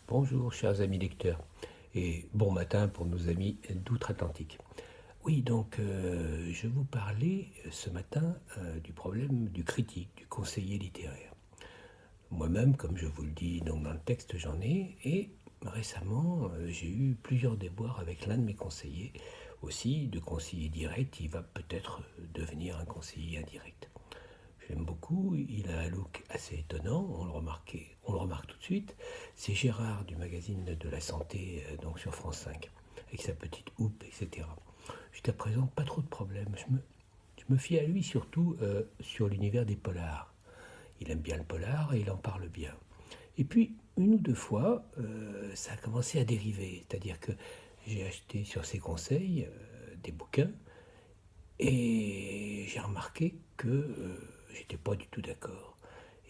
Bonjour chers amis lecteurs et bon matin pour nos amis d'outre-Atlantique. Oui, donc je vous parlais ce matin du problème du critique, du conseiller littéraire. Moi-même, comme je vous le dis donc dans le texte, j'en ai, et récemment j'ai eu plusieurs déboires avec l'un de mes conseillers, aussi de conseiller direct, il va peut-être devenir un conseiller indirect. Je l'aime beaucoup, il a un look assez étonnant, on le remarque tout de suite. C'est Gérard du magazine de la santé, donc sur France 5, avec sa petite houppe, etc. Jusqu'à présent, pas trop de problèmes. Je me fie à lui surtout sur l'univers des polars. Il aime bien le polar et il en parle bien. Et puis, une ou deux fois, ça a commencé à dériver. C'est-à-dire que j'ai acheté sur ses conseils des bouquins et j'ai remarqué que j'étais pas du tout d'accord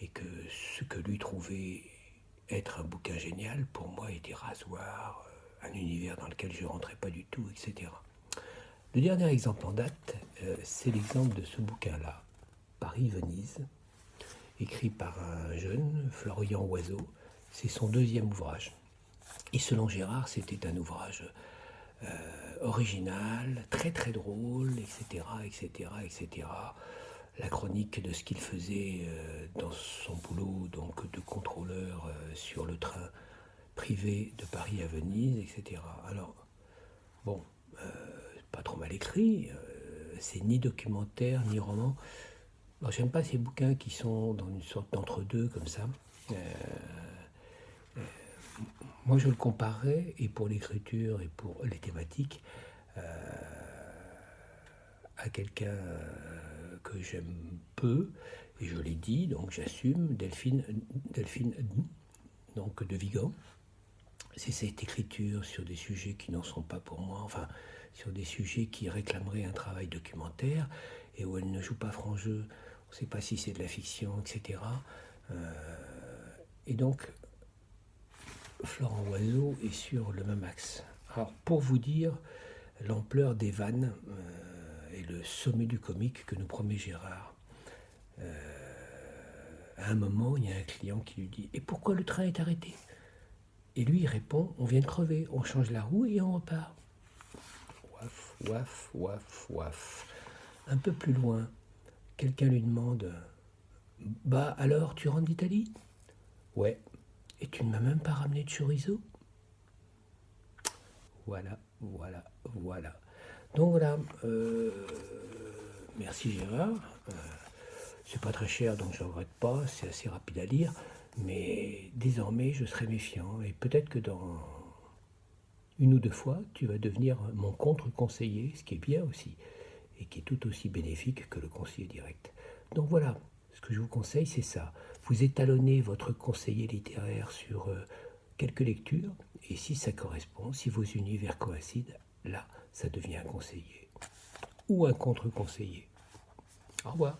et que ce que lui trouvait être un bouquin génial, pour moi était rasoir, un univers dans lequel je ne rentrais pas du tout, etc. Le dernier exemple en date, c'est l'exemple de ce bouquin-là, Paris-Venise, écrit par un jeune, Florian Oiseau. C'est son deuxième ouvrage. Et selon Gérard, c'était un ouvrage original, très très drôle, etc., etc., etc. La chronique de ce qu'il faisait dans son boulot donc de contrôleur sur le train privé de Paris à Venise, etc. Alors, bon, pas trop mal écrit, c'est ni documentaire, ni roman. Alors, j'aime pas ces bouquins qui sont dans une sorte d'entre-deux comme ça. Moi, je le comparais, et pour l'écriture et pour les thématiques, à quelqu'un que j'aime peu, et je l'ai dit, donc j'assume, Delphine donc de Vigan. C'est cette écriture sur des sujets qui n'en sont pas pour moi, enfin, sur des sujets qui réclameraient un travail documentaire, et où elle ne joue pas franc jeu, on ne sait pas si c'est de la fiction, etc. Et donc, Florent Oiseau est sur le même axe. Alors, pour vous dire l'ampleur des vannes et le sommet du comique que nous promet Gérard, à un moment, il y a un client qui lui dit « Et pourquoi le train est arrêté ?» Et lui, il répond « On vient de crever, on change la roue et on repart. » Ouaf, ouaf, ouaf, ouaf. Un peu plus loin, quelqu'un lui demande « Bah alors, tu rentres d'Italie ?»« Ouais. Et tu ne m'as même pas ramené de chorizo ?» Voilà, voilà, voilà. Donc voilà, merci Gérard. C'est pas très cher, donc je ne regrette pas, c'est assez rapide à lire, mais désormais je serai méfiant, et peut-être que dans une ou deux fois, tu vas devenir mon contre-conseiller, ce qui est bien aussi, et qui est tout aussi bénéfique que le conseiller direct. Donc voilà, ce que je vous conseille, c'est ça. Vous étalonnez votre conseiller littéraire sur quelques lectures, et si ça correspond, si vos univers coïncident, là, ça devient un conseiller ou un contre-conseiller. Au revoir.